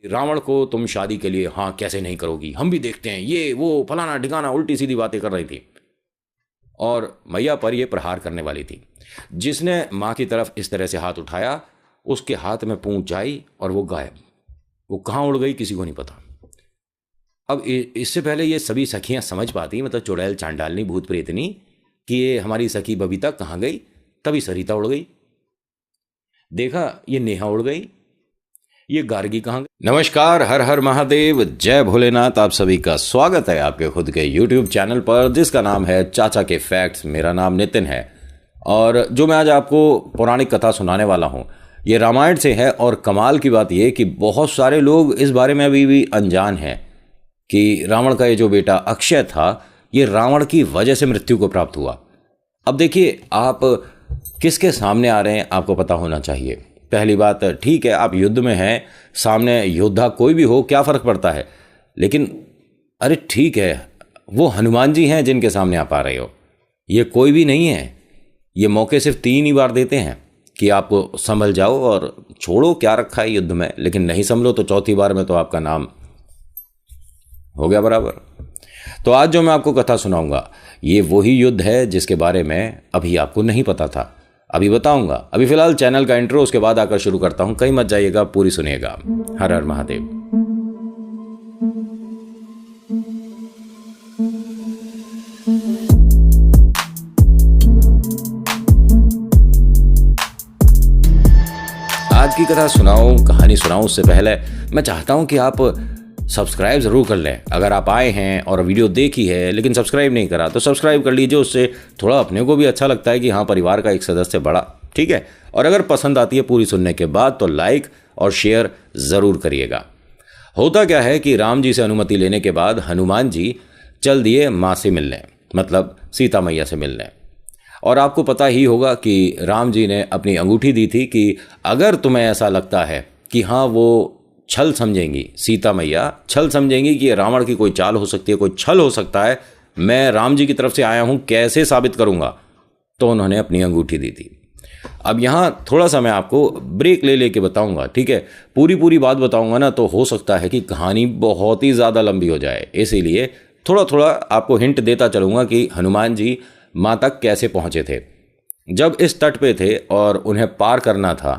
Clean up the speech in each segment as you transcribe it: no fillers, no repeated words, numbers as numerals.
रावण को तुम शादी के लिए हाँ कैसे नहीं करोगी, हम भी देखते हैं, ये वो फलाना ठिकाना उल्टी सीधी बातें कर रही थी और मैया पर ये प्रहार करने वाली थी। जिसने माँ की तरफ इस तरह से हाथ उठाया उसके हाथ में पूंछ आई और वो गायब। वो कहाँ उड़ गई किसी को नहीं पता। अब इससे पहले ये सभी सखियां समझ पाती, मतलब चुड़ैल चांडालनी भूत प्रेतनी, कि ये हमारी सखी बबीता कहाँ गई, तभी सरिता उड़ गई। देखा ये नेहा उड़ गई, ये गार्गी कहाँ गई। नमस्कार, हर हर महादेव, जय भोलेनाथ। आप सभी का स्वागत है आपके खुद के YouTube चैनल पर जिसका नाम है चाचा के फैक्ट्स। मेरा नाम नितिन है और जो मैं आज आपको पौराणिक कथा सुनाने वाला हूँ ये रामायण से है। और कमाल की बात ये कि बहुत सारे लोग इस बारे में अभी भी अनजान हैं कि रावण का ये जो बेटा अक्षय था ये रावण की वजह से मृत्यु को प्राप्त हुआ। अब देखिए, आप किसके सामने आ रहे हैं आपको पता होना चाहिए। पहली बात, ठीक है आप युद्ध में हैं, सामने योद्धा कोई भी हो क्या फ़र्क पड़ता है, लेकिन अरे ठीक है वो हनुमान जी हैं जिनके सामने आप आ रहे हो, ये कोई भी नहीं है। ये मौके सिर्फ 3 ही बार देते हैं कि आप संभल जाओ और छोड़ो क्या रखा है युद्ध में, लेकिन नहीं संभलो तो चौथी बार में तो आपका नाम हो गया बराबर। तो आज जो मैं आपको कथा सुनाऊंगा ये वही युद्ध है जिसके बारे में अभी आपको नहीं पता था, अभी बताऊंगा। अभी फिलहाल चैनल का इंट्रो, उसके बाद आकर शुरू करता हूं। कहीं मत जाइएगा, पूरी सुनिएगा। हर हर महादेव। आज की कथा सुनाऊं, कहानी सुनाऊं उससे पहले मैं चाहता हूं कि आप सब्सक्राइब ज़रूर कर लें। अगर आप आए हैं और वीडियो देखी है लेकिन सब्सक्राइब नहीं करा तो सब्सक्राइब कर लीजिए, उससे थोड़ा अपने को भी अच्छा लगता है कि हाँ परिवार का एक सदस्य बढ़ा, ठीक है। और अगर पसंद आती है पूरी सुनने के बाद तो लाइक और शेयर ज़रूर करिएगा। होता क्या है कि राम जी से अनुमति लेने के बाद हनुमान जी चल दिए माँ से मिलने, मतलब सीता मैया से मिलने। और आपको पता ही होगा कि राम जी ने अपनी अंगूठी दी थी कि अगर तुम्हें ऐसा लगता है कि हाँ वो छल समझेंगी, सीता मैया छल समझेंगी कि रावण की कोई चाल हो सकती है, कोई छल हो सकता है, मैं राम जी की तरफ से आया हूं कैसे साबित करूंगा, तो उन्होंने अपनी अंगूठी दी थी। अब यहां थोड़ा सा मैं आपको ब्रेक ले लेके बताऊंगा, ठीक है। पूरी बात बताऊंगा ना तो हो सकता है कि कहानी बहुत ही ज़्यादा लंबी हो जाए, इसीलिए थोड़ा थोड़ा आपको हिंट देता चलूंगा कि हनुमान जी माँ तक कैसे पहुँचे थे। जब इस तट पे थे और उन्हें पार करना था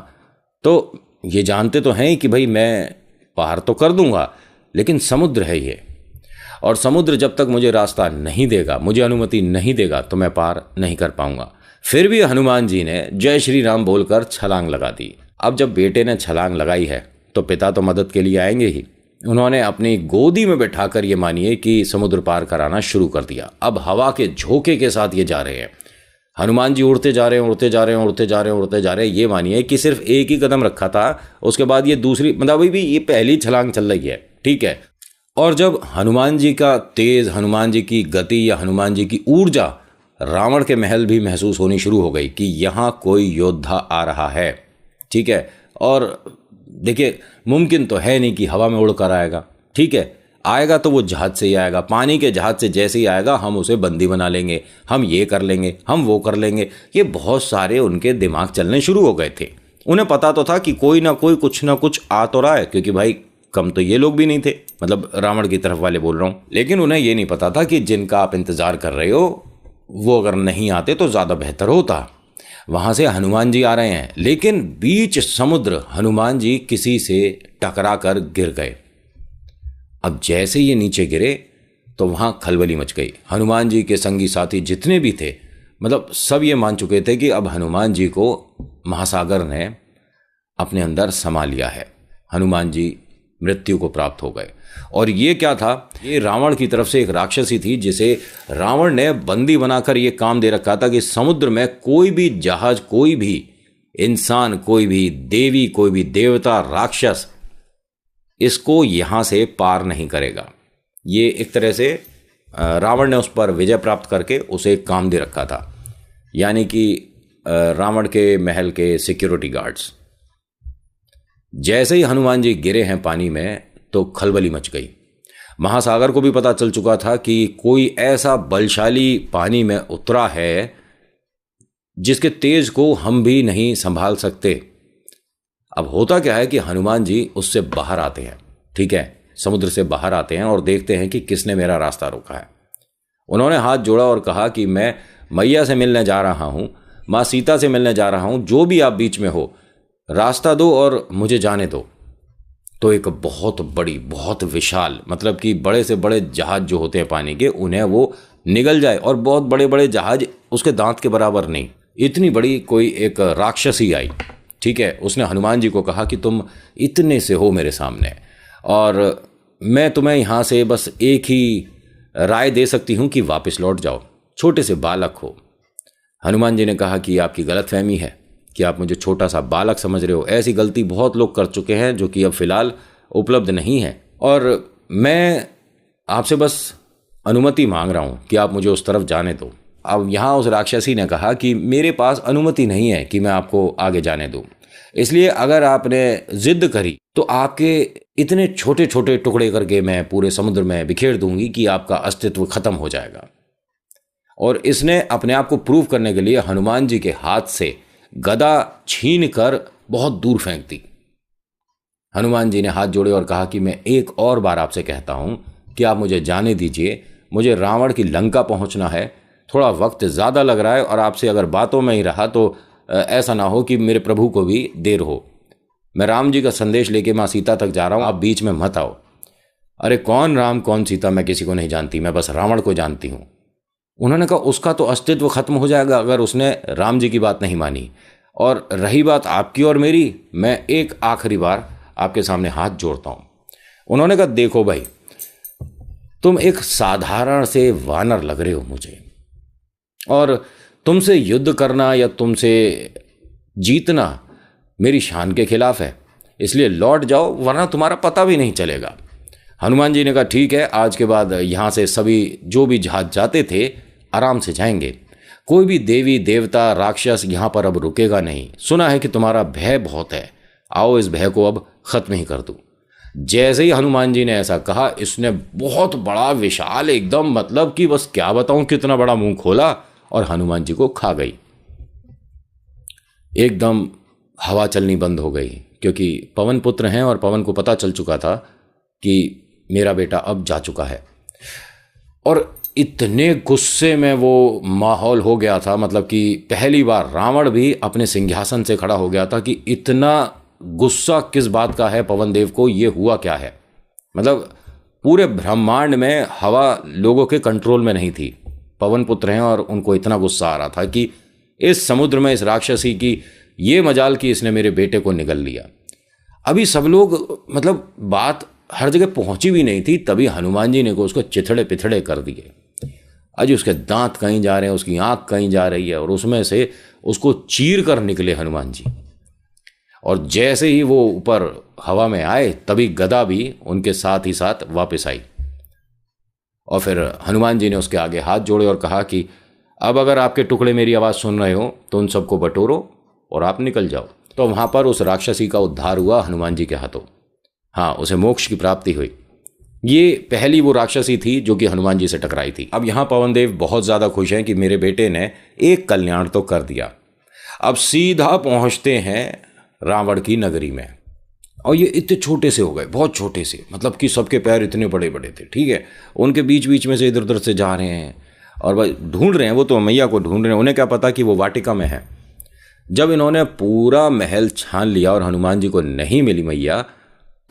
तो ये जानते तो हैं कि भाई मैं पार तो कर दूंगा, लेकिन समुद्र है ये, और समुद्र जब तक मुझे रास्ता नहीं देगा, मुझे अनुमति नहीं देगा तो मैं पार नहीं कर पाऊंगा। फिर भी हनुमान जी ने जय श्री राम बोलकर छलांग लगा दी। अब जब बेटे ने छलांग लगाई है तो पिता तो मदद के लिए आएंगे ही। उन्होंने अपनी गोदी में बैठाकर ये मानिए कि समुद्र पार कराना शुरू कर दिया। अब हवा के झोंके के साथ ये जा रहे हैं। हनुमान जी उड़ते जा रहे हैं, उड़ते जा रहे हैं, उड़ते जा रहे हैं, उड़ते जा रहे हैं। ये मानिए कि सिर्फ एक ही कदम रखा था, उसके बाद ये दूसरी, मतलब अभी भी ये पहली छलांग चल रही है, ठीक है। और जब हनुमान जी का तेज, हनुमान जी की गति या हनुमान जी की ऊर्जा रावण के महल भी महसूस होनी शुरू हो गई कि यहाँ कोई योद्धा आ रहा है, ठीक है। और देखिए मुमकिन तो है नहीं कि हवा में उड़कर आएगा, ठीक है। आएगा तो वो जहाज से ही आएगा, पानी के जहाज से जैसे ही आएगा हम उसे बंदी बना लेंगे, हम ये कर लेंगे, हम वो कर लेंगे। ये बहुत सारे उनके दिमाग चलने शुरू हो गए थे। उन्हें पता तो था कि कोई ना कोई कुछ ना कुछ आ तो रहा है, क्योंकि भाई कम तो ये लोग भी नहीं थे, मतलब रावण की तरफ वाले बोल रहा हूँ। लेकिन उन्हें ये नहीं पता था कि जिनका आप इंतजार कर रहे हो वो अगर नहीं आते तो ज़्यादा बेहतर होता। वहाँ से हनुमान जी आ रहे हैं, लेकिन बीच समुद्र हनुमान जी किसी से टकरा कर गिर गए। अब जैसे ये नीचे गिरे तो वहाँ खलबली मच गई। हनुमान जी के संगी साथी जितने भी थे, मतलब सब ये मान चुके थे कि अब हनुमान जी को महासागर ने अपने अंदर समा लिया है, हनुमान जी मृत्यु को प्राप्त हो गए। और ये क्या था, ये रावण की तरफ से एक राक्षसी थी जिसे रावण ने बंदी बनाकर ये काम दे रखा था कि समुद्र में कोई भी जहाज, कोई भी इंसान, कोई भी देवी, कोई भी देवता, राक्षस इसको यहाँ से पार नहीं करेगा। ये एक तरह से रावण ने उस पर विजय प्राप्त करके उसे एक काम दे रखा था, यानी कि रावण के महल के सिक्योरिटी गार्ड्स। जैसे ही हनुमान जी गिरे हैं पानी में तो खलबली मच गई। महासागर को भी पता चल चुका था कि कोई ऐसा बलशाली पानी में उतरा है जिसके तेज को हम भी नहीं संभाल सकते। अब होता क्या है कि हनुमान जी उससे बाहर आते हैं, ठीक है, समुद्र से बाहर आते हैं और देखते हैं कि किसने मेरा रास्ता रोका है। उन्होंने हाथ जोड़ा और कहा कि मैं मैया से मिलने जा रहा हूँ, माँ सीता से मिलने जा रहा हूँ, जो भी आप बीच में हो रास्ता दो और मुझे जाने दो। तो एक बहुत बड़ी, बहुत विशाल, मतलब कि बड़े से बड़े जहाज जो होते हैं पानी के, उन्हें वो निगल जाए, और बहुत बड़े बड़े जहाज उसके दांत के बराबर नहीं, इतनी बड़ी कोई एक राक्षसी आई। ठीक है, उसने हनुमान जी को कहा कि तुम इतने से हो मेरे सामने, और मैं तुम्हें यहाँ से बस एक ही राय दे सकती हूँ कि वापस लौट जाओ, छोटे से बालक हो। हनुमान जी ने कहा कि आपकी गलतफहमी है कि आप मुझे छोटा सा बालक समझ रहे हो। ऐसी गलती बहुत लोग कर चुके हैं जो कि अब फिलहाल उपलब्ध नहीं है, और मैं आपसे बस अनुमति मांग रहा हूँ कि आप मुझे उस तरफ जाने दो। अब यहाँ उस राक्षसी ने कहा कि मेरे पास अनुमति नहीं है कि मैं आपको आगे जाने दूँ, इसलिए अगर आपने जिद करी तो आपके इतने छोटे छोटे टुकड़े करके मैं पूरे समुद्र में बिखेर दूंगी कि आपका अस्तित्व खत्म हो जाएगा। और इसने अपने आप को प्रूव करने के लिए हनुमान जी के हाथ से गदा छीन कर बहुत दूर फेंक दी। हनुमान जी ने हाथ जोड़े और कहा कि मैं एक और बार आपसे कहता हूं कि आप मुझे जाने दीजिए, मुझे रावण की लंका पहुंचना है, थोड़ा वक्त ज़्यादा लग रहा है, और आपसे अगर बातों में ही रहा तो ऐसा ना हो कि मेरे प्रभु को भी देर हो। मैं राम जी का संदेश लेके माँ सीता तक जा रहा हूँ, आप बीच में मत आओ। अरे कौन राम कौन सीता, मैं किसी को नहीं जानती, मैं बस रावण को जानती हूँ। उन्होंने कहा उसका तो अस्तित्व खत्म हो जाएगा अगर उसने राम जी की बात नहीं मानी, और रही बात आपकी और मेरी, मैं एक आखिरी बार आपके सामने हाथ जोड़ता हूँ। उन्होंने कहा देखो भाई, तुम एक साधारण से वानर लग रहे हो मुझे, और तुमसे युद्ध करना या तुमसे जीतना मेरी शान के खिलाफ है, इसलिए लौट जाओ वरना तुम्हारा पता भी नहीं चलेगा। हनुमान जी ने कहा ठीक है, आज के बाद यहाँ से सभी जो भी जहाज जाते थे आराम से जाएंगे, कोई भी देवी देवता राक्षस यहाँ पर अब रुकेगा नहीं। सुना है कि तुम्हारा भय बहुत है, आओ इस भय को अब खत्म ही कर दूं। जैसे ही हनुमान जी ने ऐसा कहा, इसने बहुत बड़ा विशाल एकदम, मतलब कि बस क्या बताऊं कितना बड़ा मुंह खोला और हनुमान जी को खा गई। एकदम हवा चलनी बंद हो गई, क्योंकि पवन पुत्र हैं और पवन को पता चल चुका था कि मेरा बेटा अब जा चुका है। और इतने गुस्से में वो माहौल हो गया था, मतलब कि पहली बार रावण भी अपने सिंहासन से खड़ा हो गया था कि इतना गुस्सा किस बात का है पवन देव को, ये हुआ क्या है। मतलब पूरे ब्रह्मांड में हवा लोगों के कंट्रोल में नहीं थी, पवन पुत्र हैं और उनको इतना गुस्सा आ रहा था कि इस समुद्र में इस राक्षसी की ये मजाल कि इसने मेरे बेटे को निगल लिया। अभी सब लोग, मतलब बात हर जगह पहुंची भी नहीं थी, तभी हनुमान जी ने को उसको चिथड़े पिथड़े कर दिए। अजी उसके दांत कहीं जा रहे हैं, उसकी आंख कहीं जा रही है, और उसमें से उसको चीर कर निकले हनुमान जी। और जैसे ही वो ऊपर हवा में आए तभी गदा भी उनके साथ ही साथ वापस आई। और फिर हनुमान जी ने उसके आगे हाथ जोड़े और कहा कि अब अगर आपके टुकड़े मेरी आवाज़ सुन रहे हो तो उन सबको बटोरो और आप निकल जाओ। तो वहाँ पर उस राक्षसी का उद्धार हुआ हनुमान जी के हाथों। हाँ, उसे मोक्ष की प्राप्ति हुई। ये पहली वो राक्षसी थी जो कि हनुमान जी से टकराई थी। अब यहाँ पवन देव बहुत ज़्यादा खुश हैं कि मेरे बेटे ने एक कल्याण तो कर दिया। अब सीधा पहुँचते हैं रावण की नगरी में, और ये इतने छोटे से हो गए, बहुत छोटे से, मतलब कि सबके पैर इतने बड़े बड़े थे। ठीक है, उनके बीच बीच में से इधर उधर से जा रहे हैं और भाई ढूंढ रहे हैं, वो तो मैया को ढूंढ रहे हैं। उन्हें क्या पता कि वो वाटिका में है। जब इन्होंने पूरा महल छान लिया और हनुमान जी को नहीं मिली मैया,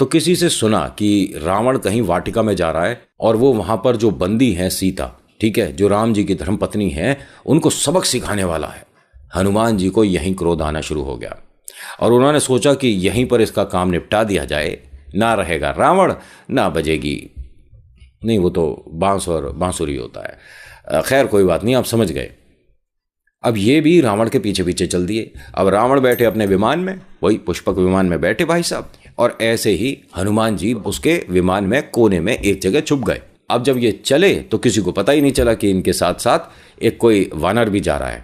तो किसी से सुना कि रावण कहीं वाटिका में जा रहा है और वो वहां पर जो बंदी है सीता, ठीक है, जो राम जी की धर्मपत्नी है, उनको सबक सिखाने वाला है। हनुमान जी को यहीं क्रोध आना शुरू हो गया और उन्होंने सोचा कि यहीं पर इसका काम निपटा दिया जाए, ना रहेगा रावण ना बजेगी, नहीं वो तो बांस और बांसुरी होता है। खैर कोई बात नहीं, आप समझ गए। अब ये भी रावण के पीछे पीछे चल दिए। अब रावण बैठे अपने विमान में, वही पुष्पक विमान में बैठे भाई साहब, और ऐसे ही हनुमान जी उसके विमान में कोने में एक जगह छुप गए। अब जब ये चले तो किसी को पता ही नहीं चला कि इनके साथ साथ एक कोई वानर भी जा रहा है।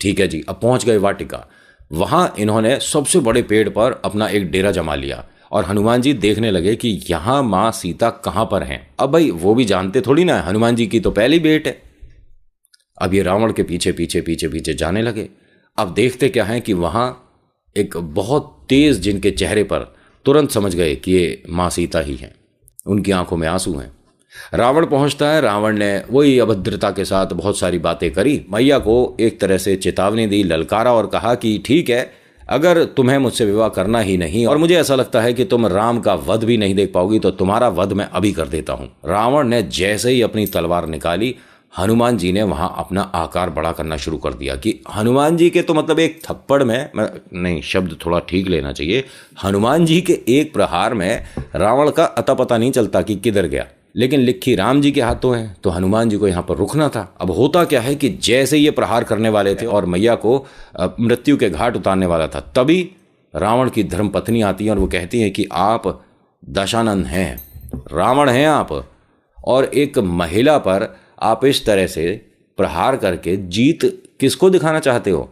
ठीक है जी, अब पहुंच गए वाटिका। वहां इन्होंने सबसे बड़े पेड़ पर अपना एक डेरा जमा लिया और हनुमान जी देखने लगे कि यहां माँ सीता कहां पर हैं। अब भाई वो भी जानते थोड़ी ना, हनुमान जी की तो पहली भेंट है। अब ये रावण के पीछे पीछे पीछे पीछे जाने लगे। अब देखते क्या है कि वहां एक बहुत तेज, जिनके चेहरे पर तुरंत समझ गए कि ये माँ सीता ही हैं। उनकी आंखों में आंसू हैं। रावण पहुंचता है। रावण ने वही अभद्रता के साथ बहुत सारी बातें करी। मैया को एक तरह से चेतावनी दी, ललकारा और कहा कि ठीक है, अगर तुम्हें मुझसे विवाह करना ही नहीं और मुझे ऐसा लगता है कि तुम राम का वध भी नहीं देख पाओगी, तो तुम्हारा वध मैं अभी कर देता हूं। रावण ने जैसे ही अपनी तलवार निकाली, हनुमान जी ने वहां अपना आकार बड़ा करना शुरू कर दिया कि हनुमान जी के तो मतलब एक थप्पड़ में, नहीं शब्द थोड़ा ठीक लेना चाहिए, हनुमान जी के एक प्रहार में रावण का अता पता नहीं चलता कि किधर गया। लेकिन लिखी राम जी के हाथों है, तो हनुमान जी को यहाँ पर रुकना था। अब होता क्या है कि जैसे ये प्रहार करने वाले थे और मैया को मृत्यु के घाट उतारने वाला था, तभी रावण की धर्मपत्नी आती है और वो कहती है कि आप दशानन हैं, रावण हैं आप, और एक महिला पर आप इस तरह से प्रहार करके जीत किसको दिखाना चाहते हो?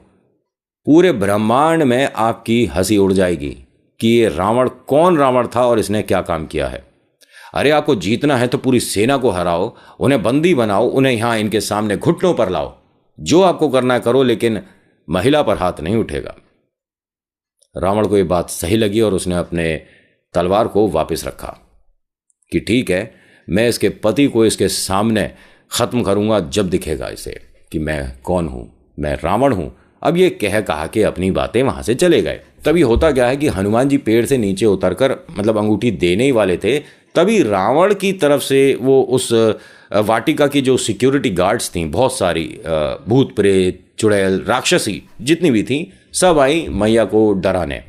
पूरे ब्रह्मांड में आपकी हंसी उड़ जाएगी कि ये रावण कौन रावण था और इसने क्या काम किया है। अरे आपको जीतना है तो पूरी सेना को हराओ, उन्हें बंदी बनाओ, उन्हें यहां इनके सामने घुटनों पर लाओ, जो आपको करना है करो, लेकिन महिला पर हाथ नहीं उठेगा। रावण को ये बात सही लगी और उसने अपने तलवार को वापस रखा कि ठीक है, मैं इसके पति को इसके सामने खत्म करूंगा जब दिखेगा इसे कि मैं कौन हूं, मैं रावण हूं। अब ये कहा के अपनी बातें वहां से चले गए। तभी होता क्या है कि हनुमान जी पेड़ से नीचे उतरकर मतलब अंगूठी देने ही वाले थे, तभी रावण की तरफ से वो उस वाटिका की जो सिक्योरिटी गार्ड्स थी, बहुत सारी भूत प्रेत चुड़ैल राक्षसी जितनी भी थी, सब आई मैया को डराने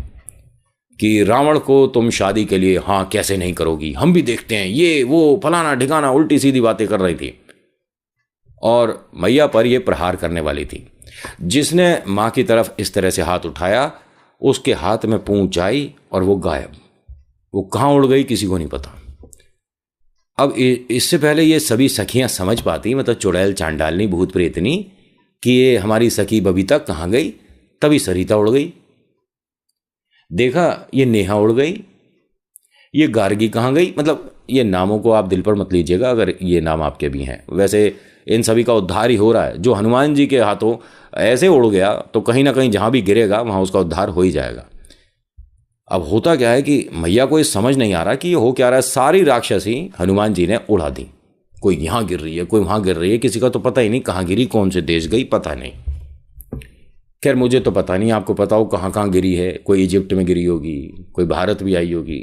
कि रावण को तुम शादी के लिए हाँ कैसे नहीं करोगी, हम भी देखते हैं, ये वो फलाना ठिकाना, उल्टी सीधी बातें कर रही थी और मैया पर ये प्रहार करने वाली थी। जिसने माँ की तरफ इस तरह से हाथ उठाया, उसके हाथ में पूंछ आई और वो गायब। वो कहाँ उड़ गई किसी को नहीं पता। अब इससे पहले ये सभी सखियां समझ पाती, मतलब चुड़ैल चांडालनी भूत प्रेतनी, कि ये हमारी सखी बबीता कहाँ गई, तभी सरिता उड़ गई। देखा ये नेहा उड़ गई, ये गार्गी कहाँ गई। मतलब ये नामों को आप दिल पर मत लीजिएगा अगर ये नाम आपके भी हैं, वैसे इन सभी का उद्धार ही हो रहा है। जो हनुमान जी के हाथों ऐसे उड़ गया तो कहीं ना कहीं जहां भी गिरेगा वहां उसका उद्धार हो ही जाएगा। अब होता क्या है कि मैया को ये समझ नहीं आ रहा कि ये हो क्या रहा है। सारी राक्षसी हनुमान जी ने उड़ा दी, कोई यहाँ गिर रही है, कोई वहां गिर रही है, किसी का तो पता ही नहीं कहाँ गिरी, कौन से देश गई, पता नहीं। खैर मुझे तो पता नहीं, आपको पता हो कहाँ कहाँ गिरी है। कोई इजिप्ट में गिरी होगी, कोई भारत भी आई होगी,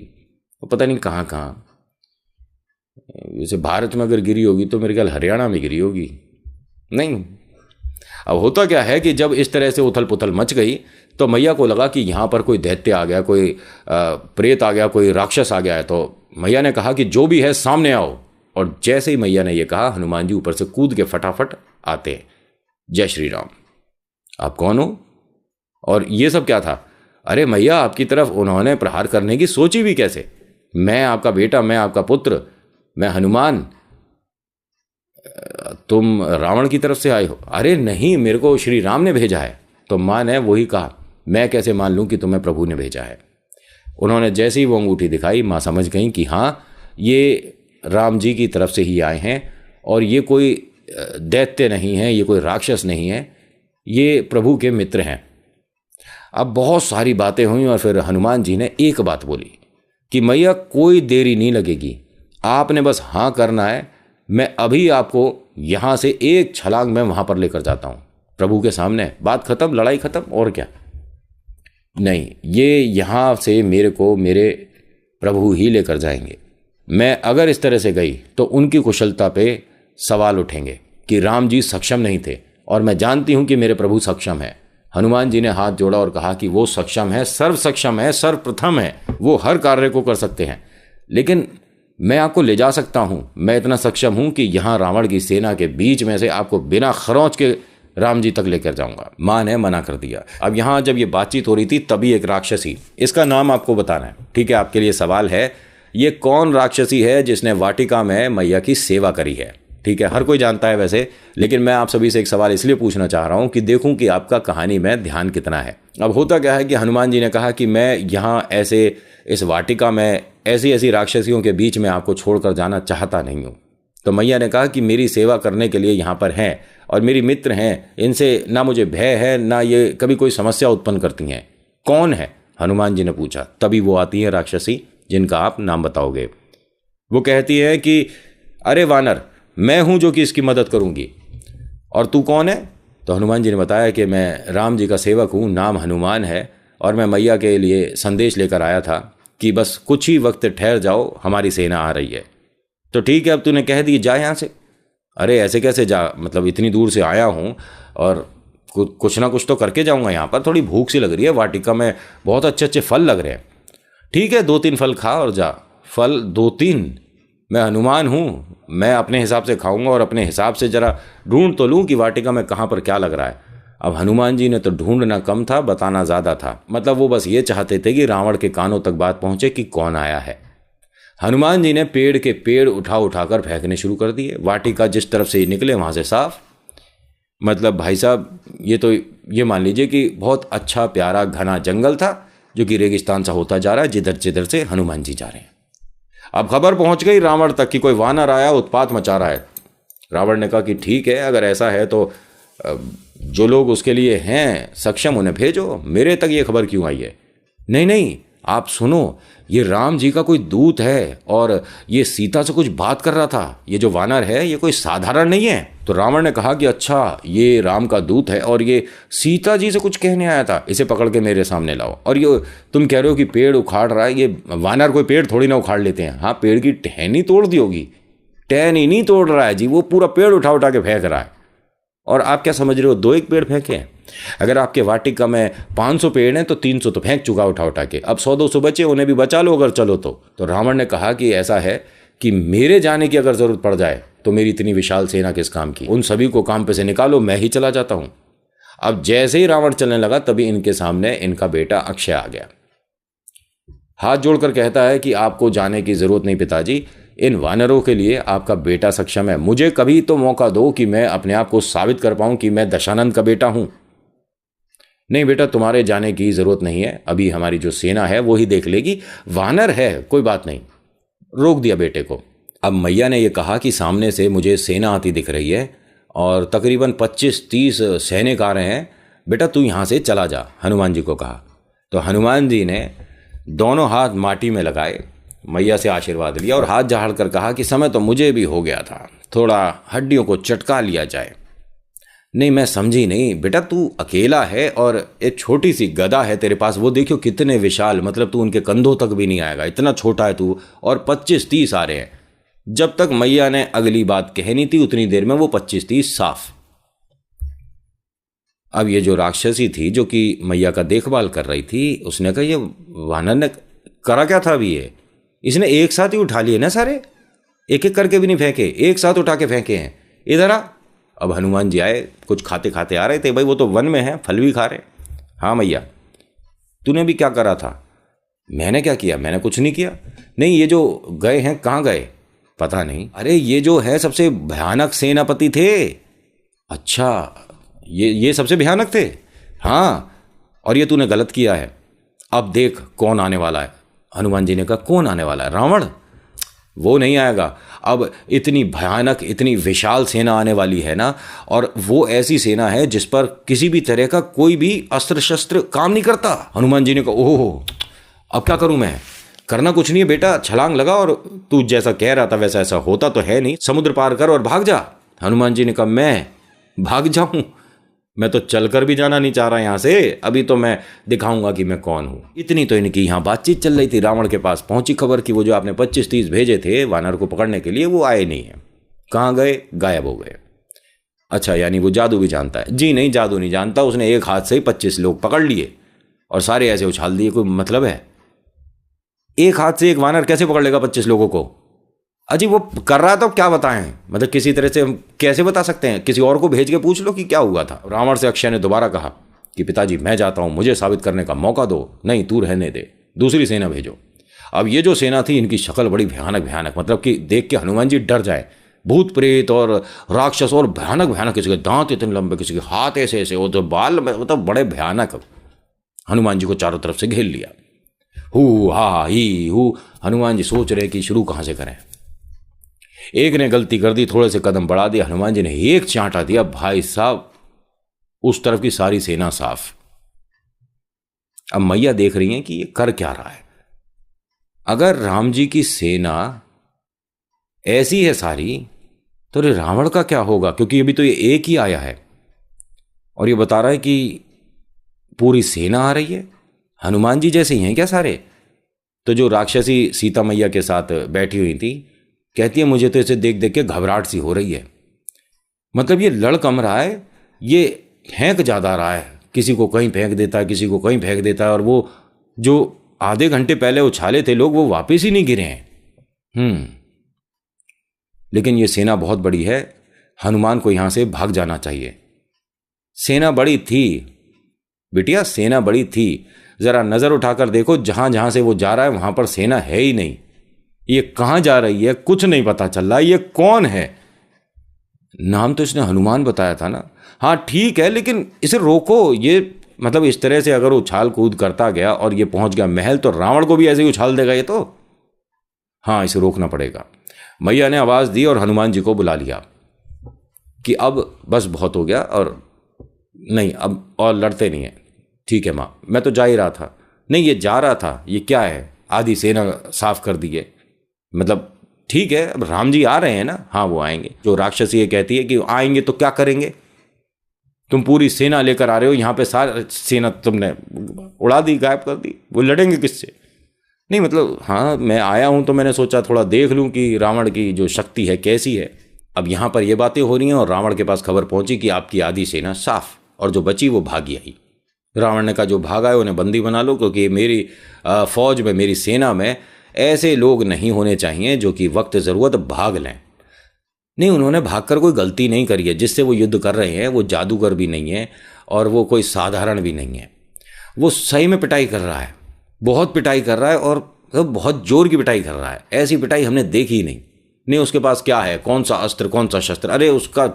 तो पता नहीं कहाँ कहाँ। जैसे भारत में अगर गिरी होगी तो मेरे ख्याल हरियाणा में गिरी होगी, नहीं। अब होता क्या है कि जब इस तरह से उथल पुथल मच गई तो मैया को लगा कि यहाँ पर कोई दैत्य आ गया, कोई प्रेत आ गया, कोई राक्षस आ गया है। तो मैया ने कहा कि जो भी है सामने आओ। और जैसे ही मैया ने यह कहा, हनुमान जी ऊपर से कूद के फटाफट आते हैं। जय श्री राम, आप कौन हो और ये सब क्या था? अरे मैया, आपकी तरफ उन्होंने प्रहार करने की सोची भी कैसे? मैं आपका बेटा, मैं आपका पुत्र, मैं हनुमान, तुम रावण की तरफ से आए हो? अरे नहीं, मेरे को श्री राम ने भेजा है। तो माँ ने वही कहा, मैं कैसे मान लूं कि तुम्हें प्रभु ने भेजा है। उन्होंने जैसे ही वो अंगूठी दिखाई, माँ समझ गई कि हाँ, ये राम जी की तरफ से ही आए हैं और ये कोई दैत्य नहीं है, ये कोई राक्षस नहीं है, ये प्रभु के मित्र हैं। अब बहुत सारी बातें हुई और फिर हनुमान जी ने एक बात बोली कि मैया कोई देरी नहीं लगेगी, आपने बस हाँ करना है, मैं अभी आपको यहाँ से एक छलांग में वहाँ पर लेकर जाता हूँ प्रभु के सामने। बात खत्म, लड़ाई खत्म, और क्या। नहीं, ये यहाँ से मेरे को मेरे प्रभु ही लेकर जाएंगे। मैं अगर इस तरह से गई तो उनकी कुशलता पे सवाल उठेंगे कि राम जी सक्षम नहीं थे, और मैं जानती हूँ कि मेरे प्रभु सक्षम है। हनुमान जी ने हाथ जोड़ा और कहा कि वो सक्षम है, सर्व सक्षम है, सर्वप्रथम है, वो हर कार्य को कर सकते हैं। लेकिन मैं आपको ले जा सकता हूं, मैं इतना सक्षम हूं कि यहां रावण की सेना के बीच में से आपको बिना खरोंच के राम जी तक लेकर जाऊंगा। माँ ने मना कर दिया। अब यहां जब ये बातचीत हो रही थी तभी एक राक्षसी, इसका नाम आपको बताना है, ठीक है, आपके लिए सवाल है, ये कौन राक्षसी है जिसने वाटिका में मैया की सेवा करी है? ठीक है, हर कोई जानता है वैसे, लेकिन मैं आप सभी से एक सवाल इसलिए पूछना चाह रहा हूं कि देखूं कि आपका कहानी में ध्यान कितना है। अब होता क्या है कि हनुमान जी ने कहा कि मैं यहाँ ऐसे इस वाटिका में ऐसी ऐसी राक्षसियों के बीच में आपको छोड़कर जाना चाहता नहीं हूँ। तो मैया ने कहा कि मेरी सेवा करने के लिए यहाँ पर हैं और मेरी मित्र हैं, इनसे ना मुझे भय है, ना ये कभी कोई समस्या उत्पन्न करती हैं। कौन है? हनुमान जी ने पूछा। तभी वो आती है राक्षसी जिनका आप नाम बताओगे। वो कहती है कि अरे वानर, मैं हूं जो कि इसकी मदद करूंगी, और तू कौन है? तो हनुमान जी ने बताया कि मैं राम जी का सेवक हूं, नाम हनुमान है, और मैं मैया के लिए संदेश लेकर आया था कि बस कुछ ही वक्त ठहर जाओ, हमारी सेना आ रही है। तो ठीक है, अब तूने कह दी, जा यहाँ से। अरे ऐसे कैसे जा, मतलब इतनी दूर से आया हूँ और कुछ ना कुछ तो करके जाऊँगा, यहाँ पर थोड़ी भूख सी लग रही है, वाटिका में बहुत अच्छे अच्छे फल लग रहे हैं। ठीक है, 2-3 फल खा और जा। फल 2-3? मैं हनुमान हूँ, मैं अपने हिसाब से खाऊंगा, और अपने हिसाब से जरा ढूंढ तो लूँ कि वाटिका में कहाँ पर क्या लग रहा है। अब हनुमान जी ने तो ढूंढना कम था, बताना ज़्यादा था। मतलब वो बस ये चाहते थे कि रावण के कानों तक बात पहुँचे कि कौन आया है। हनुमान जी ने पेड़ के पेड़ उठा उठाकर फेंकने शुरू कर दिए। वाटिका जिस तरफ से निकले वहाँ से साफ। मतलब भाई साहब, ये मान लीजिए कि बहुत अच्छा प्यारा घना जंगल था जो कि रेगिस्तान सा होता जा रहा है, जिधर जिधर से हनुमान जी जा रहे हैं। अब खबर पहुंच गई रावण तक कि कोई वानर आया, उत्पात मचा रहा है। रावण ने कहा कि ठीक है, अगर ऐसा है तो जो लोग उसके लिए हैं सक्षम उन्हें भेजो, मेरे तक ये खबर क्यों आई है? नहीं नहीं, आप सुनो, ये राम जी का कोई दूत है और ये सीता से कुछ बात कर रहा था। ये जो वानर है ये कोई साधारण नहीं है। तो रावण ने कहा कि अच्छा, ये राम का दूत है और ये सीता जी से कुछ कहने आया था, इसे पकड़ के मेरे सामने लाओ। और ये तुम कह रहे हो कि पेड़ उखाड़ रहा है, ये वानर कोई पेड़ थोड़ी ना उखाड़ लेते हैं। हाँ, पेड़ की टहनी तोड़ दी होगी। टहनी नहीं तोड़ रहा है जी, वो पूरा पेड़ उठा उठा के फेंक रहा है। और आप क्या समझ रहे हो, 2-1 पेड़ फेंके हैं? अगर आपके वाटिका में 500 पेड़ हैं तो 300 तो फेंक चुका उठा उठा के। अब 100-200 बचे, उन्हें भी बचा लो अगर चलो तो रावण ने कहा कि ऐसा है कि मेरे जाने की अगर जरूरत पड़ जाए तो मेरी इतनी विशाल सेना किस काम की, उन सभी को काम पे से निकालो, मैं ही चला जाता हूं। अब जैसे ही रावण चलने लगा तभी इनके सामने इनका बेटा अक्षय आ गया। हाथ जोड़कर कहता है कि आपको जाने की जरूरत नहीं पिताजी, इन वानरों के लिए आपका बेटा सक्षम है। मुझे कभी तो मौका दो कि मैं अपने आप को साबित कर पाऊं कि मैं दशानंद का बेटा हूं। नहीं बेटा, तुम्हारे जाने की जरूरत नहीं है, अभी हमारी जो सेना है वो ही देख लेगी, वानर है कोई बात नहीं। रोक दिया बेटे को। अब मैया ने यह कहा कि सामने से मुझे सेना आती दिख रही है और तकरीबन 25-30 सैनिक आ रहे हैं, बेटा तू यहां से चला जा, हनुमान जी को कहा। तो हनुमान जी ने दोनों हाथ माटी में लगाए, मैया से आशीर्वाद लिया और हाथ झाड़ कर कहा कि समय तो मुझे भी हो गया था, थोड़ा हड्डियों को चटका लिया जाए। नहीं, मैं समझी नहीं बेटा, तू अकेला है और एक छोटी सी गदा है तेरे पास, वो देखियो कितने विशाल, मतलब तू उनके कंधों तक भी नहीं आएगा, इतना छोटा है तू, और 25-30 आ रहे हैं। जब तक मैया ने अगली बात कहनी थी उतनी देर में वो 25-30 साफ। अब ये जो राक्षसी थी जो कि मैया का देखभाल कर रही थी, उसने कहा ये वानर ने करा क्या था अभी, ये इसने एक साथ ही उठा लिए ना सारे, एक एक करके भी नहीं फेंके, एक साथ उठा के फेंके हैं। इधर आ। अब हनुमान जी आए, कुछ खाते खाते आ रहे थे, भाई वो तो वन में है, फल भी खा रहे। हाँ मैया, तूने भी क्या करा था? मैंने क्या किया? मैंने कुछ नहीं किया। नहीं, ये जो गए हैं कहाँ गए? पता नहीं। अरे ये जो है सबसे भयानक सेनापति थे। अच्छा, ये सबसे भयानक थे? हाँ, और ये तूने गलत किया है, अब देख कौन आने वाला है। हनुमान जी ने कहा कौन आने वाला है? रावण? वो नहीं आएगा, अब इतनी भयानक इतनी विशाल सेना आने वाली है ना, और वो ऐसी सेना है जिस पर किसी भी तरह का कोई भी अस्त्र शस्त्र काम नहीं करता। हनुमान जी ने कहा ओह, अब क्या करूं मैं? करना कुछ नहीं है बेटा, छलांग लगा और तू जैसा कह रहा था वैसा ऐसा होता तो है नहीं, समुद्र पार कर और भाग जा। हनुमान जी ने कहा मैं भाग जाऊं? मैं तो चलकर भी जाना नहीं चाह रहा यहां से, अभी तो मैं दिखाऊंगा कि मैं कौन हूं। इतनी तो इनकी यहां बातचीत चल रही थी, रावण के पास पहुंची खबर कि वो जो आपने 25-30 भेजे थे वानर को पकड़ने के लिए वो आए नहीं है। कहां गए? गायब हो गए। अच्छा, यानी वो जादू भी जानता है? जी नहीं, जादू नहीं जानता, उसने एक हाथ से ही 25 लोग पकड़ लिए और सारे ऐसे उछाल दिए। कोई मतलब है? एक हाथ से एक वानर कैसे पकड़ लेगा 25 लोगों को? अजी वो कर रहा था, क्या बताएं, मतलब किसी तरह से हम कैसे बता सकते हैं? किसी और को भेज के पूछ लो कि क्या हुआ था। रावण से अक्षय ने दोबारा कहा कि पिताजी मैं जाता हूं, मुझे साबित करने का मौका दो। नहीं, तू रहने दे, दूसरी सेना भेजो। अब ये जो सेना थी इनकी शक्ल बड़ी भयानक भयानक, मतलब कि देख के हनुमान जी डर जाए। भूत प्रेत और राक्षस और भयानक भयानक, किसी के दांत इतने लंबे, किसी के हाथ ऐसे ऐसे, और तो बाल मतलब बड़े भयानक। हनुमान जी को चारों तरफ से घेर लिया। हु हा ही हु। हनुमान जी सोच रहे कि शुरू कहां से करें। एक ने गलती कर दी, थोड़े से कदम बढ़ा दिया, हनुमान जी ने एक चांटा दिया, भाई साहब उस तरफ की सारी सेना साफ। अब मैया देख रही हैं कि ये कर क्या रहा है। अगर राम जी की सेना ऐसी है सारी, तो रे रावण का क्या होगा, क्योंकि अभी तो ये एक ही आया है और ये बता रहा है कि पूरी सेना आ रही है। हनुमान जी जैसे ही हैं क्या सारे? तो जो राक्षसी सीता मैया के साथ बैठी हुई थी कहती है मुझे तो इसे देख देख के घबराहट सी हो रही है। मतलब ये लड़ कम रहा है, ये फेंक ज़्यादा रहा है, किसी को कहीं फेंक देता है, किसी को कहीं फेंक देता है, और वो जो आधे घंटे पहले उछाले थे लोग वो वापस ही नहीं गिरे हैं। लेकिन ये सेना बहुत बड़ी है, हनुमान को यहां से भाग जाना चाहिए। सेना बड़ी थी बिटिया, सेना बड़ी थी। जरा नजर उठाकर देखो, जहां जहां से वो जा रहा है वहां पर सेना है ही नहीं। ये कहां जा रही है कुछ नहीं पता चल रहा। ये कौन है? नाम तो इसने हनुमान बताया था ना। हाँ ठीक है, लेकिन इसे रोको। ये मतलब इस तरह से अगर उछाल कूद करता गया और ये पहुंच गया महल, तो रावण को भी ऐसे ही उछाल देगा ये तो। हाँ, इसे रोकना पड़ेगा। मैया ने आवाज दी और हनुमान जी को बुला लिया कि अब बस बहुत हो गया, और नहीं अब और लड़ते नहीं है। ठीक है माँ, मैं तो जा ही रहा था। नहीं, ये जा रहा था, ये क्या है, आधी सेना साफ कर दी है। मतलब ठीक है, अब राम जी आ रहे हैं ना। हाँ वो आएंगे। जो राक्षसी ये कहती है कि आएंगे तो क्या करेंगे, तुम पूरी सेना लेकर आ रहे हो यहाँ पे, सारी सेना तुमने उड़ा दी, गायब कर दी, वो लड़ेंगे किससे? नहीं मतलब हाँ, मैं आया हूँ तो मैंने सोचा थोड़ा देख लूँ कि रावण की जो शक्ति है कैसी है। अब यहाँ पर ये बातें हो रही हैं और रावण के पास खबर पहुंची कि आपकी आधी सेना साफ और जो बची वो भागी आई। रावण ने कहा जो भागा है उन्हें बंदी बना लो, क्योंकि मेरी फौज में, मेरी सेना में ऐसे लोग नहीं होने चाहिए जो कि वक्त ज़रूरत भाग लें। नहीं, उन्होंने भागकर कोई गलती नहीं करी है। जिससे वो युद्ध कर रहे हैं वो जादूगर भी नहीं है और वो कोई साधारण भी नहीं है। वो सही में पिटाई कर रहा है, बहुत पिटाई कर रहा है, और बहुत जोर की पिटाई कर रहा है। ऐसी पिटाई हमने देखी ही नहीं। नहीं उसके पास क्या है, कौन सा अस्त्र, कौन सा शस्त्र, अरे उसका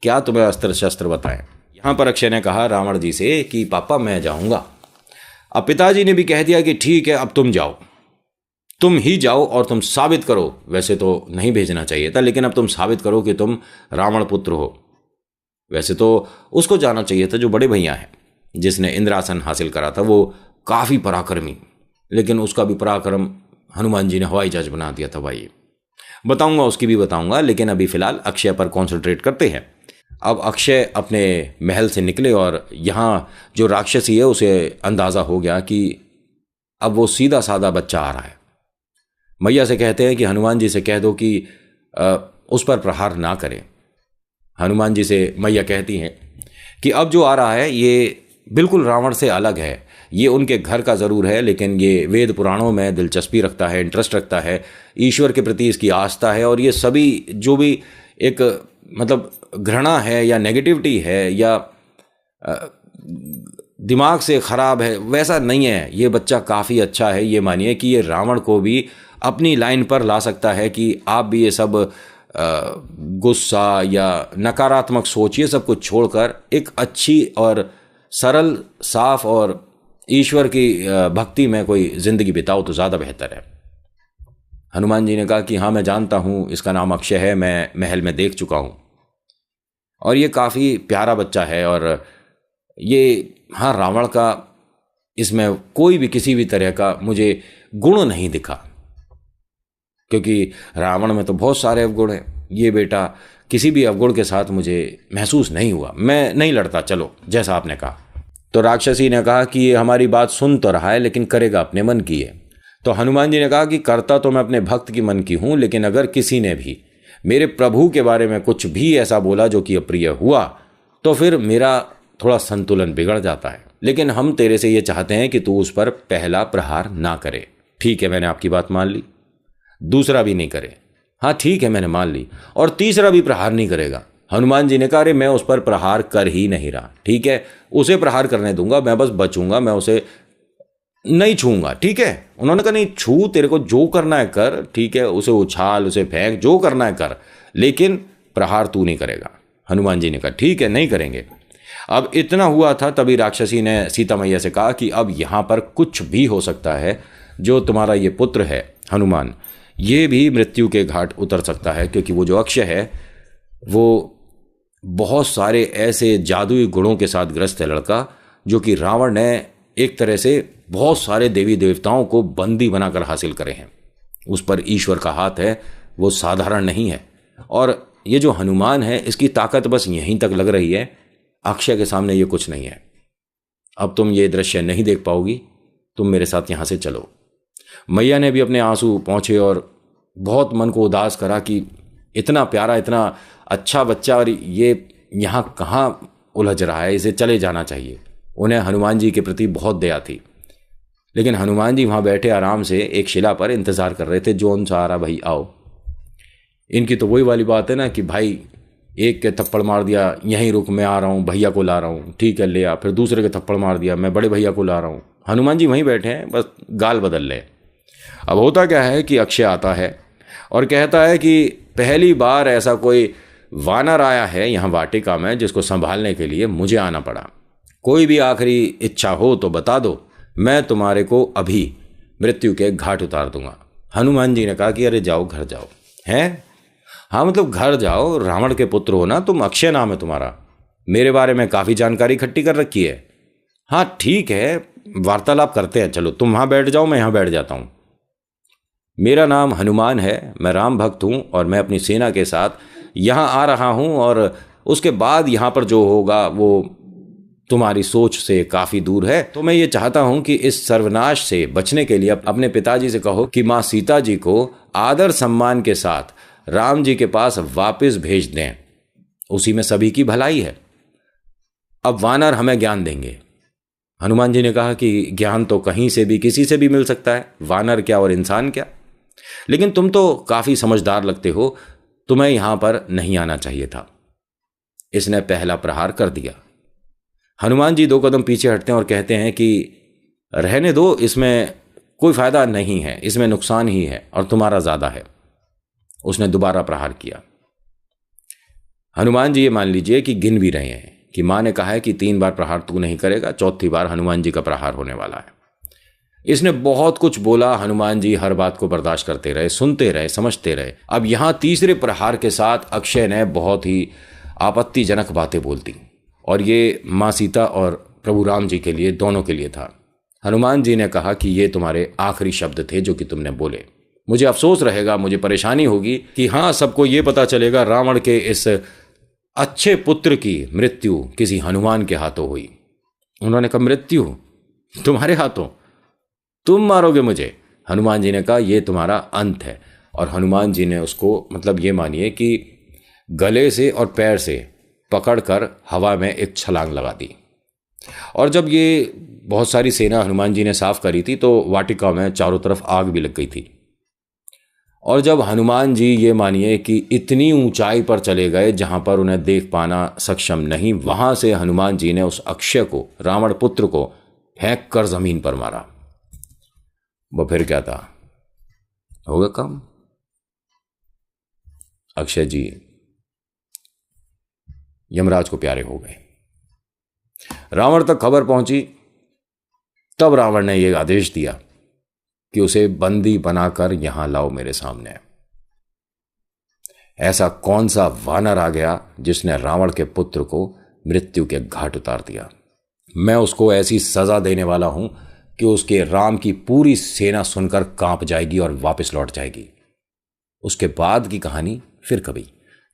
क्या तुम्हें अस्त्र शस्त्र बताएं। यहाँ पर अक्षय ने कहा रावण जी से कि पापा मैं जाऊँगा। अब पिताजी ने भी कह दिया कि ठीक है अब तुम जाओ, तुम ही जाओ और तुम साबित करो। वैसे तो नहीं भेजना चाहिए था, लेकिन अब तुम साबित करो कि तुम रावण पुत्र हो। वैसे तो उसको जाना चाहिए था जो बड़े भैया हैं, जिसने इंद्रासन हासिल करा था, वो काफ़ी पराक्रमी, लेकिन उसका भी पराक्रम हनुमान जी ने हवाई जहाज बना दिया था। भाई बताऊंगा, उसकी भी बताऊंगा, लेकिन अभी फिलहाल अक्षय पर कॉन्सेंट्रेट करते हैं। अब अक्षय अपने महल से निकले और यहाँ जो राक्षसी है उसे अंदाज़ा हो गया कि अब वो सीधा साधा बच्चा आ रहा है। मैया से कहते हैं कि हनुमान जी से कह दो कि उस पर प्रहार ना करें। हनुमान जी से मैया कहती हैं कि अब जो आ रहा है ये बिल्कुल रावण से अलग है। ये उनके घर का ज़रूर है, लेकिन ये वेद पुराणों में दिलचस्पी रखता है, इंटरेस्ट रखता है, ईश्वर के प्रति इसकी आस्था है, और ये सभी जो भी एक मतलब घृणा है या नेगेटिविटी है या दिमाग से ख़राब है, वैसा नहीं है। ये बच्चा काफ़ी अच्छा है। ये मानिए कि ये रावण को भी अपनी लाइन पर ला सकता है कि आप भी ये सब गुस्सा या नकारात्मक सोच ये सब कुछ छोड़कर एक अच्छी और सरल, साफ और ईश्वर की भक्ति में कोई ज़िंदगी बिताओ तो ज़्यादा बेहतर है। हनुमान जी ने कहा कि हाँ मैं जानता हूँ, इसका नाम अक्षय है, मैं महल में देख चुका हूँ, और ये काफ़ी प्यारा बच्चा है, और ये हाँ रावण का इसमें कोई भी किसी भी तरह का मुझे गुण नहीं दिखा, क्योंकि रावण में तो बहुत सारे अवगुण हैं। ये बेटा किसी भी अवगुण के साथ मुझे महसूस नहीं हुआ। मैं नहीं लड़ता, चलो जैसा आपने कहा। तो राक्षसी ने कहा कि ये हमारी बात सुन तो रहा है, लेकिन करेगा अपने मन की है। तो हनुमान जी ने कहा कि करता तो मैं अपने भक्त की मन की हूँ, लेकिन अगर किसी ने भी मेरे प्रभु के बारे में कुछ भी ऐसा बोला जो कि अप्रिय हुआ, तो फिर मेरा थोड़ा संतुलन बिगड़ जाता है। लेकिन हम तेरे से ये चाहते हैं कि तू उस पर पहला प्रहार ना करे। ठीक है, मैंने आपकी बात मान ली। दूसरा भी नहीं करे। हाँ ठीक है, मैंने मान ली। और तीसरा भी प्रहार नहीं करेगा। हनुमान जी ने कहा अरे मैं उस पर प्रहार कर ही नहीं रहा। ठीक है, उसे प्रहार करने दूंगा, मैं बस बचूंगा, मैं उसे नहीं छूंगा। ठीक है। उन्होंने कहा नहीं छू, तेरे को जो करना है कर, ठीक है, उसे उछाल, उसे फेंक, जो करना है कर, लेकिन प्रहार तू नहीं करेगा। हनुमान जी ने कहा ठीक है, नहीं करेंगे। अब इतना हुआ था, तभी राक्षसी ने सीता मैया से कहा कि अब यहाँ पर कुछ भी हो सकता है। जो तुम्हारा ये पुत्र है हनुमान, ये भी मृत्यु के घाट उतर सकता है, क्योंकि वो जो अक्षय है वो बहुत सारे ऐसे जादुई गुणों के साथ ग्रस्त है लड़का, जो कि रावण ने एक तरह से बहुत सारे देवी देवताओं को बंदी बनाकर हासिल करे हैं। उस पर ईश्वर का हाथ है, वो साधारण नहीं है। और ये जो हनुमान है, इसकी ताकत बस यहीं तक लग रही है, अक्षय के सामने ये कुछ नहीं है। अब तुम ये दृश्य नहीं देख पाओगी, तुम मेरे साथ यहाँ से चलो। मैया ने भी अपने आंसू पोंछे और बहुत मन को उदास करा कि इतना प्यारा, इतना अच्छा बच्चा, और ये यहाँ कहाँ उलझ रहा है, इसे चले जाना चाहिए। उन्हें हनुमान जी के प्रति बहुत दया थी, लेकिन हनुमान जी वहाँ बैठे आराम से एक शिला पर इंतजार कर रहे थे, जोन सहारा भाई आओ। इनकी तो वही वाली बात है ना कि भाई एक के थप्पड़ मार दिया, यहीं रुक, मैं आ रहा हूँ, भैया को ला रहा हूँ, ठीक है ले आ। फिर दूसरे के थप्पड़ मार दिया, मैं बड़े भैया को ला रहा हूँ। हनुमान जी वहीं बैठे हैं, बस गाल बदल ले। अब होता क्या है कि अक्षय आता है और कहता है कि पहली बार ऐसा कोई वानर आया है यहाँ वाटिका में जिसको संभालने के लिए मुझे आना पड़ा। कोई भी आखिरी इच्छा हो तो बता दो, मैं तुम्हारे को अभी मृत्यु के घाट उतार दूंगा। हनुमान जी ने कहा कि अरे जाओ, घर जाओ। हैं? हाँ, मतलब घर जाओ, रावण के पुत्र हो ना तुम, अक्षय नाम है तुम्हारा, मेरे बारे में काफ़ी जानकारी इकट्ठी कर रखी है। हाँ ठीक है, वार्तालाप करते हैं, चलो तुम वहाँ बैठ जाओ, मैं यहाँ बैठ जाता हूँ। मेरा नाम हनुमान है, मैं राम भक्त हूँ और मैं अपनी सेना के साथ यहाँ आ रहा हूँ, और उसके बाद यहाँ पर जो होगा वो तुम्हारी सोच से काफ़ी दूर है। तो मैं ये चाहता हूँ कि इस सर्वनाश से बचने के लिए अपने पिताजी से कहो कि माँ सीता जी को आदर सम्मान के साथ राम जी के पास वापस भेज दें, उसी में सभी की भलाई है। अब वानर हमें ज्ञान देंगे। हनुमान जी ने कहा कि ज्ञान तो कहीं से भी किसी से भी मिल सकता है, वानर क्या और इंसान क्या, लेकिन तुम तो काफ़ी समझदार लगते हो, तुम्हें यहां पर नहीं आना चाहिए था। इसने पहला प्रहार कर दिया। हनुमान जी 2 कदम पीछे हटते हैं और कहते हैं कि रहने दो, इसमें कोई फायदा नहीं है, इसमें नुकसान ही है और तुम्हारा ज्यादा है। उसने दोबारा प्रहार किया। हनुमान जी ये मान लीजिए कि गिन भी रहे हैं कि मां ने कहा है कि 3 बार प्रहार तू नहीं करेगा, 4थी बार हनुमान जी का प्रहार होने वाला है। इसने बहुत कुछ बोला, हनुमान जी हर बात को बर्दाश्त करते रहे, सुनते रहे, समझते रहे। अब यहां तीसरे प्रहार के साथ अक्षय ने बहुत ही आपत्तिजनक बातें बोल दी, और ये माँ सीता और प्रभु राम जी के लिए, दोनों के लिए था। हनुमान जी ने कहा कि ये तुम्हारे आखिरी शब्द थे जो कि तुमने बोले। मुझे अफसोस रहेगा, मुझे परेशानी होगी कि हाँ, सबको ये पता चलेगा रावण के इस अच्छे पुत्र की मृत्यु किसी हनुमान के हाथों हुई। उन्होंने कहा मृत्यु तुम्हारे हाथों, तुम मारोगे मुझे? हनुमान जी ने कहा ये तुम्हारा अंत है। और हनुमान जी ने उसको, मतलब ये मानिए कि गले से और पैर से पकड़कर हवा में एक छलांग लगा दी। और जब ये बहुत सारी सेना हनुमान जी ने साफ करी थी तो वाटिका में चारों तरफ आग भी लग गई थी। और जब हनुमान जी ये मानिए कि इतनी ऊंचाई पर चले गए जहां पर उन्हें देख पाना सक्षम नहीं, वहां से हनुमान जी ने उस अक्षय को, रावण पुत्र को फेंक कर जमीन पर मारा। वो फिर क्या था, होगा काम। अक्षय जी यमराज को प्यारे हो गए। रावण तक खबर पहुंची, तब रावण ने यह आदेश दिया कि उसे बंदी बनाकर यहां लाओ मेरे सामने। ऐसा कौन सा वानर आ गया जिसने रावण के पुत्र को मृत्यु के घाट उतार दिया? मैं उसको ऐसी सजा देने वाला हूं कि उसके राम की पूरी सेना सुनकर कांप जाएगी और वापस लौट जाएगी। उसके बाद की कहानी फिर कभी।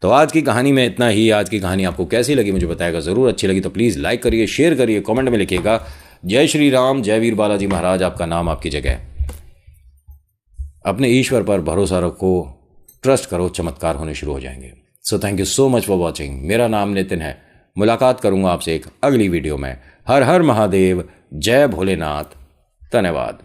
तो आज की कहानी में इतना ही। आज की कहानी आपको कैसी लगी मुझे बताएगा ज़रूर। अच्छी लगी तो प्लीज़ लाइक करिए, शेयर करिए, कमेंट में लिखिएगा जय श्री राम, जय वीर बालाजी महाराज। आपका नाम आपकी जगह। अपने ईश्वर पर भरोसा रखो, ट्रस्ट करो, चमत्कार होने शुरू हो जाएंगे। So thank you so much for watching. मेरा नाम नितिन है। मुलाकात करूंगा आपसे एक अगली वीडियो में। हर हर महादेव, जय भोलेनाथ, धन्यवाद।